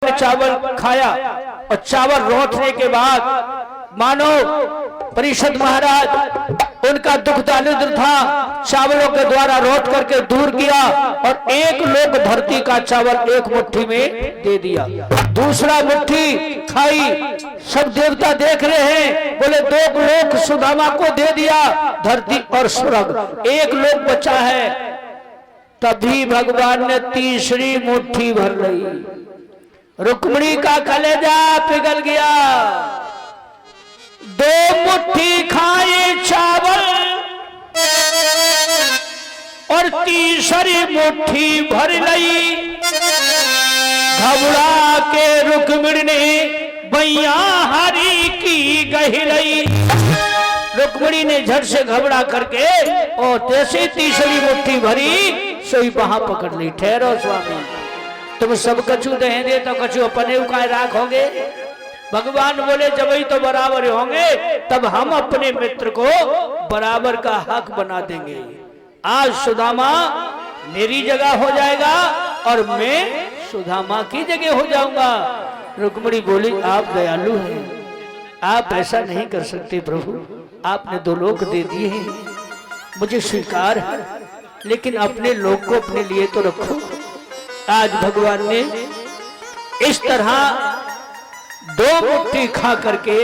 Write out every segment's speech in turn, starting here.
चावल खाया और चावल रोटने के बाद मानो परिषद महाराज उनका दुख दारिद्र था, चावलों के द्वारा रोट करके दूर किया और एक लोग धरती का चावल एक मुट्ठी में दे दिया, दूसरा मुट्ठी खाई। सब देवता देख रहे हैं, बोले दो लोग सुदामा को दे दिया, धरती और स्वर्ग, एक लोग बचा है। तभी भगवान ने तीसरी मुट्ठी भर ली, रुक्मिणी का कलेजा पिघल गया। दो मुट्ठी खाए चावल और तीसरी मुट्ठी भर ली, घबरा के रुक्मिणी ने बैया हरी की गहलई। रुक्मिणी ने झट से घबरा करके और जैसे तीसरी मुट्ठी भरी सोई वहां पकड़ ली। ठहरो स्वामी, तुम सब कछु देंगे तो कछु अपने उकाय राख होंगे। भगवान बोले जब ही तो बराबर होंगे तब हम अपने मित्र को बराबर का हक बना देंगे। आज सुदामा मेरी जगह हो जाएगा और मैं सुदामा की जगह हो जाऊंगा। रुक्मिणी बोली आप दयालु हैं, आप ऐसा नहीं कर सकते प्रभु, आपने दो लोक दे दिए हैं, मुझे स्वीकार है, लेकिन अपने लोक को अपने लिए तो रखो। आज भगवान ने इस तरह दो मुट्ठी खा करके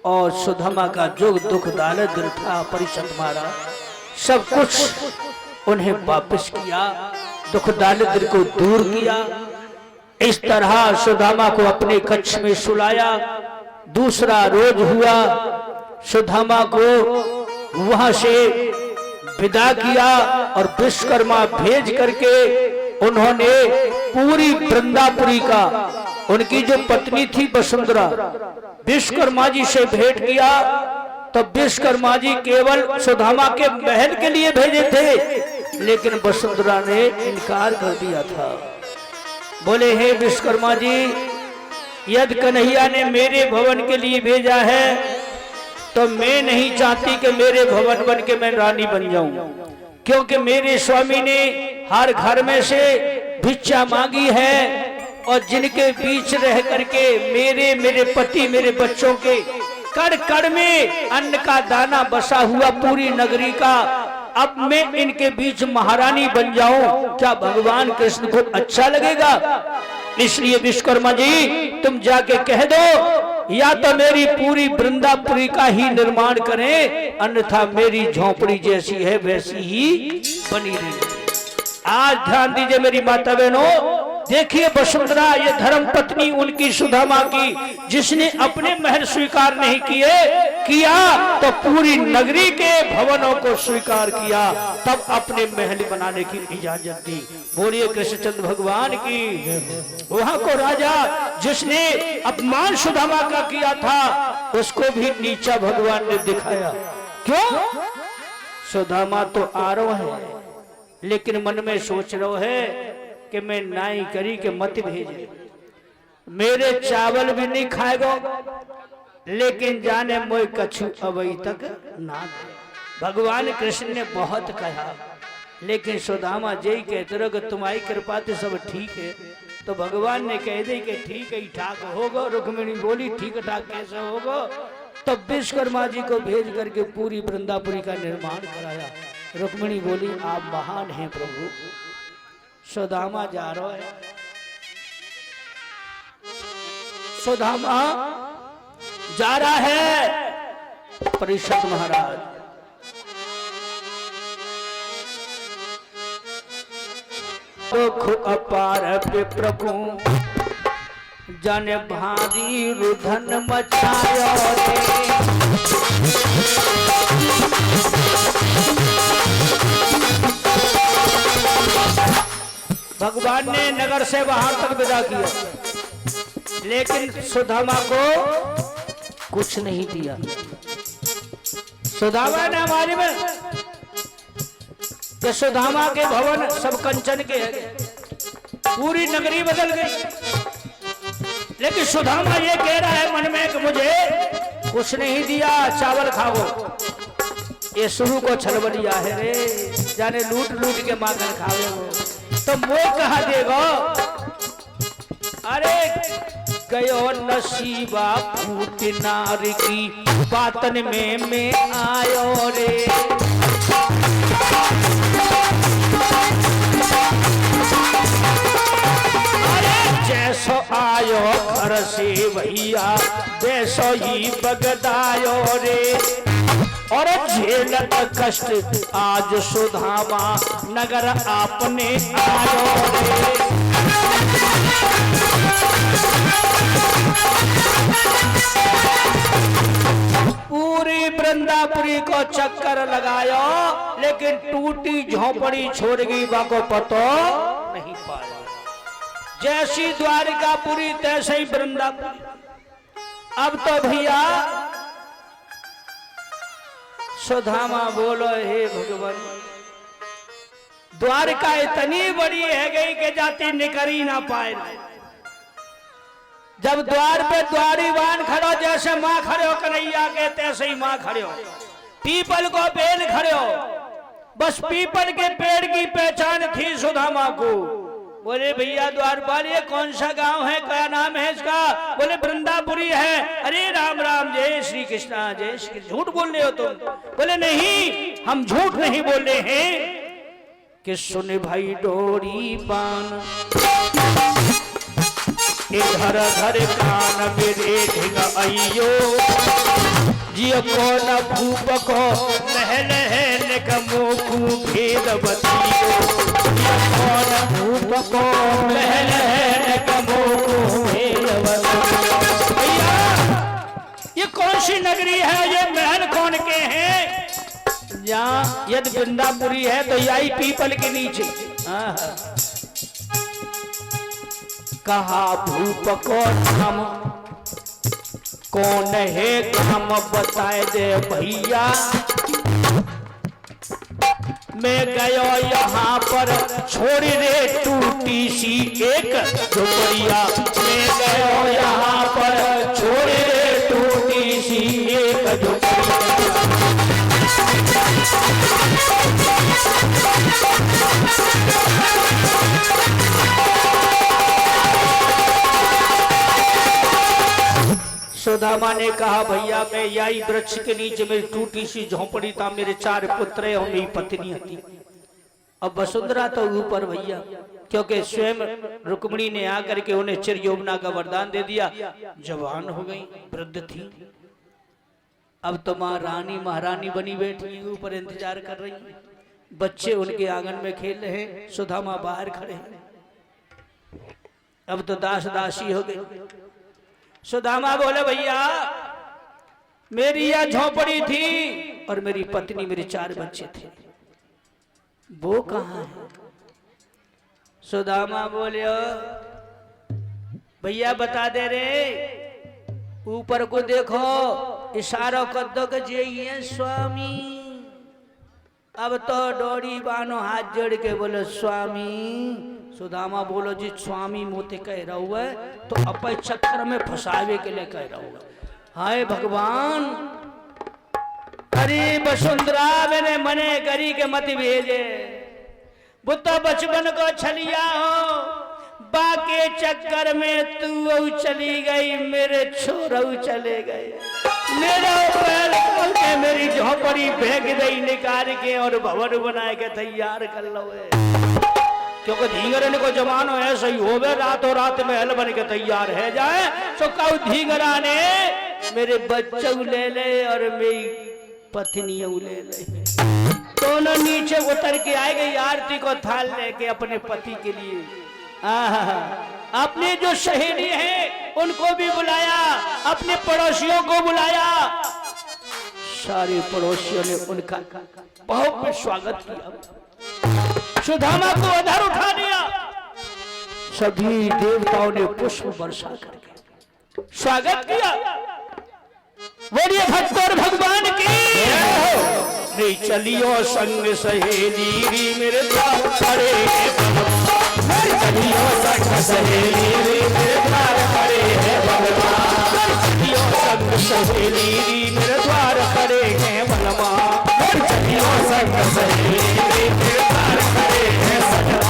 और सुदामा का जो दुख दारिद्र था परिषद मारा, सब कुछ उन्हें वापस किया, दुख दारिद्र को दूर किया। इस तरह सुदामा को अपने कक्ष में सुलाया। दूसरा रोज हुआ, सुदामा को वहां से विदा किया और विश्वकर्मा भेज करके उन्होंने पूरी वृंदापुरी का, उनकी जो पत्नी थी वसुंधरा, विश्वकर्मा जी से भेंट किया। तो विश्वकर्मा जी केवल सुदामा के महल के लिए भेजे थे, लेकिन वसुंधरा ने इनकार कर दिया था। बोले हे विश्वकर्मा जी, यदि कन्हैया ने मेरे भवन के लिए भेजा है तो मैं नहीं चाहती कि मेरे भवन बन के मैं रानी बन जाऊं, क्योंकि मेरे स्वामी ने हर घर में से भिक्षा मांगी है और जिनके बीच रह करके मेरे पति मेरे बच्चों के कड़ कड़ में अन्न का दाना बसा हुआ पूरी नगरी का, अब मैं इनके बीच महारानी बन जाऊं, क्या भगवान कृष्ण को अच्छा लगेगा? इसलिए विश्वकर्मा जी तुम जाके कह दो या तो मेरी पूरी वृंदापुरी का ही निर्माण करें, अन्यथा मेरी झोपड़ी जैसी है वैसी ही बनी रहेगी। आज ध्यान दीजिए मेरी माता बहनों, देखिए वसुंधरा ये धर्म पत्नी उनकी सुदामा की, जिसने अपने महल स्वीकार नहीं किया तो पूरी नगरी के भवनों को स्वीकार किया, तब अपने महल बनाने की इजाजत दी। बोलिए कृष्णचंद्र भगवान की। वहां को राजा जिसने अपमान सुदामा का किया था उसको भी नीचा भगवान ने दिखाया। क्यों? सुदामा तो आरो है, लेकिन मन में सोच रहा है कि मैं नाई करी के मत भेजे, मेरे चावल भी नहीं खाएगा, लेकिन जाने मोय कछु अभी तक ना। भगवान कृष्ण ने बहुत कहा, लेकिन सुदामा जय कहते रहो कि तुम्हारी कृपा से सब ठीक है, तो भगवान ने कह दी कि ठीक है ठाक होगा। रुक्मिणी बोली ठीक ठाक कैसे होगा? तब विश्वकर्मा जी को भेज करके पूरी वृंदापुरी का निर्माण कराया। रुक्मिणी बोली आप महान हैं प्रभु। सुदामा जा रहा है, सुदामा जा रहा है परिषद महाराज। दुख अपार प्रभु जन भारी रुधन मचायो भगवान ने नगर से बाहर तक विदा किया, लेकिन सुदामा को कुछ नहीं दिया। सुदामा ने हमारी में कि सुदामा के भवन सब कंचन के हैं, पूरी नगरी बदल गई, लेकिन सुदामा ये कह रहा है मन में कि मुझे कुछ नहीं दिया, चावल खाओ। ये शुरू को छलबलिया है रे, जाने लूट लूट के माखन खावे हो, तो मोह कहा देगा। अरे गयो नसीबा फूट नार की बातन में मैं आयो रे। जैसो आयो घर से भैया वैसो ही बगदायो रे। और झेलत कष्ट आज सुधामा नगर आपने आयो रे। पूरी वृंदापुरी को चक्कर लगायो लेकिन टूटी झोपड़ी छोड़ गई बाको पतो नहीं पाया। जैसी द्वारिकापुरी तैसे ही वृंदापुरी। अब तो भैया सुधामा बोलो हे भगवान, द्वारका इतनी बड़ी है गई कि जाती निकर ही ना पाए। जब द्वार पे द्वारीवान खड़ो जैसे माँ खड़े हो कन्हैया के तैसे ही माँ खड़े हो। पीपल को बेल खड़े हो, बस पीपल के पेड़ की पहचान थी सुधामा को। बोले भैया द्वारपाल ये कौन सा गांव है, क्या नाम है इसका? बोले वृंदापुरी है। अरे राम राम जय श्री कृष्णा जय श्री। झूठ बोल रहे हो तुम? बोले नहीं हम झूठ नहीं बोल रहे हैं कि सुने भाई डोरी पान इधर धर कान मेरे ढिंग अयो जियो को न भूप को महल है निकमो को भेद बतियो। कौन भूप को महल है निकमो को भेद बतियो। भैया ये कौन सी नगरी है, ये महल कौन के हैं? यहाँ यदि वृंदापुरी है तो यही पीपल के नीचे। कहा भूप को नाम कौन है हम बताए दे भैया। मैं गयो यहाँ पर छोड़ रे टूटी सी एक झोपड़िया। मैं गयो यहाँ पर छोड़ रे टूटी सी एक झोपड़िया। सुदामा ने कहा भैया मैं यही वृक्ष के नीचे मेरी टूटी सी झोंपड़ी था, मेरे 4 पुत्र और मेरी पत्नी थी। अब वसुंधरा तो ऊपर भैया, क्योंकि स्वयं रुक्मिणी ने आकर के उन्हें चिर यौवना का वरदान दे दिया। जवान हो गई, वृद्ध थी, अब तो माँ रानी महारानी बनी बैठी ऊपर इंतजार कर रही। बच्चे उनके आंगन में खेल रहे हैं, सुदामा बाहर खड़े हैं। अब तो दास दासी हो गए। सुदामा बोले भैया मेरी यह झोपड़ी थी और मेरी पत्नी मेरे 4 बच्चे थे, वो कहाँ है? सुदामा बोले भैया बता दे रे, ऊपर को देखो, इशारा कर दो कि ये स्वामी। अब तो डोरी बानो हाथ जोड़ के बोले स्वामी। सुदामा बोलो जी स्वामी मोते कह रहा हुआ है तो अपने चक्कर में फंसावे के लिए कह रहा हुआ। हाय भगवान, अरे वसुंधरा मैंने मने करी के मत भेजे, वो तो बचपन को छलिया हो, बाके चक्कर में तू चली गई, मेरे छोरऊ चले गए, मेरा पैर खोल के मेरी झोपड़ी फेंक दई निकाल के और भवन बनाए के तैयार कर लो। क्योंकि धींगरन को जमानो ऐसा ही हो गए, रातों रात महल बन के तैयार है जाए। तो कहू धींगरा ने मेरे बच्चे ले ले और मेरी पत्नी ले ले, दोनों नीचे उतर के आए गई आरती को थाल लेके अपने पति के लिए। अपने जो सहेली है उनको भी बुलाया, अपने पड़ोसियों को बुलाया। सारे पड़ोसियों ने उनका बहुत स्वागत किया, सुदामा को अधर उठा दिया। सभी देवताओं ने पुष्प वर्षा करके स्वागत किया। बोलिए भक्त और भगवान की नहीं चलियो संग सहेली मेरे द्वार खड़े, चलियो संग सहेली मेरे द्वार खड़े हैं भगवान, चलियो संग सहेली मेरे द्वार खड़े हैं भगवान, चलियो संग सहेली मेरे द्वार खड़े हैं भगवान।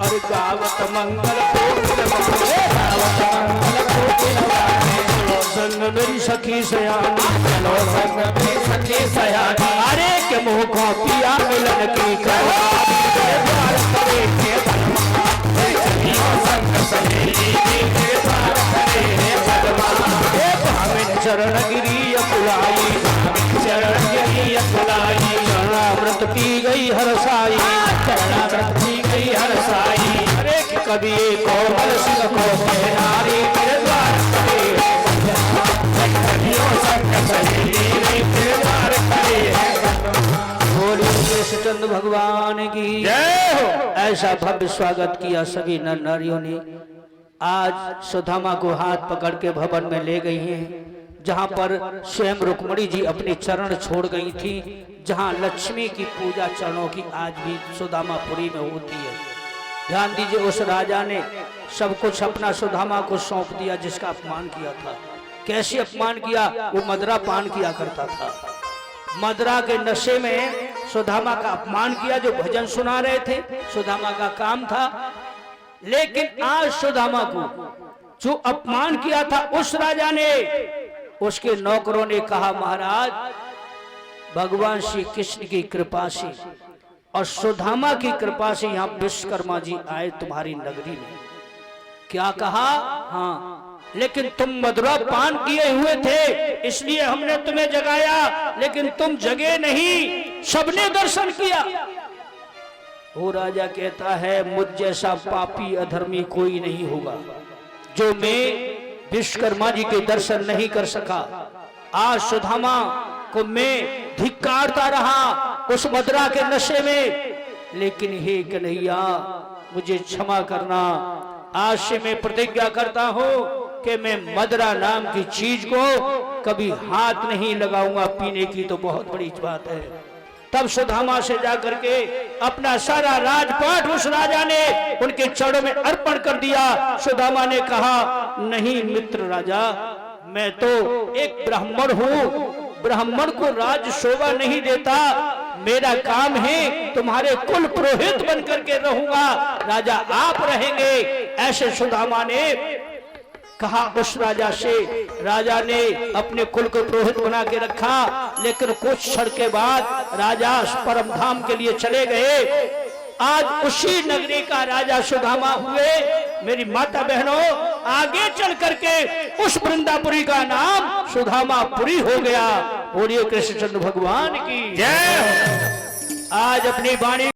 और गावत मंगल कोकिल गावे, गावत मंगल कोकिल गावे। चलो संग मेरी सखी सयानी, चलो संग मेरी सखी सयानी। अरे के मुँह को पिया मिलन की करवा, द्वार करे के बनवा, सखियों संग सहेली के द्वार करे रे भगवान। भामिन चरण गिरी अकुलाई, भामिन चरण गिरी अकुलाई। चरणामृत पी गई हरसाई, चरणामृत पी गई हरसाई। अरे कभी कोमल सिंह को नारी तेरे द्वार करे, सखियों संग सहेली के द्वार करे। बोलिए कृष्णचंद्र भगवान की जय हो। ऐसा भव्य स्वागत किया सभी नर नारियों ने। आज सुदामा को हाथ पकड़ के भवन में ले गई हैं, जहां पर स्वयं रुक्मिणी जी अपने चरण छोड़ गई थी, जहां लक्ष्मी की पूजा चरणों की आज भी सुदामापुरी में होती है। ध्यान दीजिए, उस राजा ने सब कुछ अपना सुदामा को सौंप दिया जिसका अपमान किया था। कैसे अपमान किया? वो मदरा पान किया करता था, मदरा के नशे में सुदामा का अपमान किया। जो भजन सुना रहे थे सुदामा का काम था, लेकिन आज सुदामा को जो अपमान किया था उस राजा ने, उसके नौकरों ने कहा महाराज भगवान श्री कृष्ण की कृपा से और सुदामा की कृपा से यहाँ विश्वकर्मा जी आए तुम्हारी नगरी में। क्या कहा? हाँ, लेकिन तुम मदुरा पान किए हुए थे इसलिए हमने तुम्हें जगाया, लेकिन तुम जगे नहीं, सबने दर्शन किया। वो राजा कहता है मुझ जैसा पापी अधर्मी कोई नहीं होगा जो मैं विश्वकर्मा जी के दर्शन नहीं कर सका। आज सुदामा को मैं धिक्कारता रहा उस मदरा के नशे में, लेकिन हे कन्हैया मुझे क्षमा करना। आज से मैं प्रतिज्ञा करता हूँ कि मैं मदरा नाम की चीज को कभी हाथ नहीं लगाऊंगा। पीने की तो बहुत बड़ी बात है। तब सुदामा से जाकर के अपना सारा राजपाट उस राजा ने उनके चरणों में अर्पण कर दिया। सुदामा ने कहा नहीं मित्र राजा, मैं तो एक ब्राह्मण हूँ, ब्राह्मण को राज शोभा नहीं देता। मेरा काम है तुम्हारे कुल पुरोहित बन करके रहूंगा, राजा आप रहेंगे। ऐसे सुदामा ने कहा उस राजा से। राजा ने अपने कुल को पुरोहित बना के रखा, लेकिन कुछ क्षण के बाद राजा परम धाम के लिए चले गए। आज उसी नगरी का राजा सुदामा हुए। मेरी माता बहनों, आगे चल करके उस वृंदापुरी का नाम सुदामापुरी हो गया। बोलिए कृष्णचंद्र भगवान की जय। आज अपनी वाणी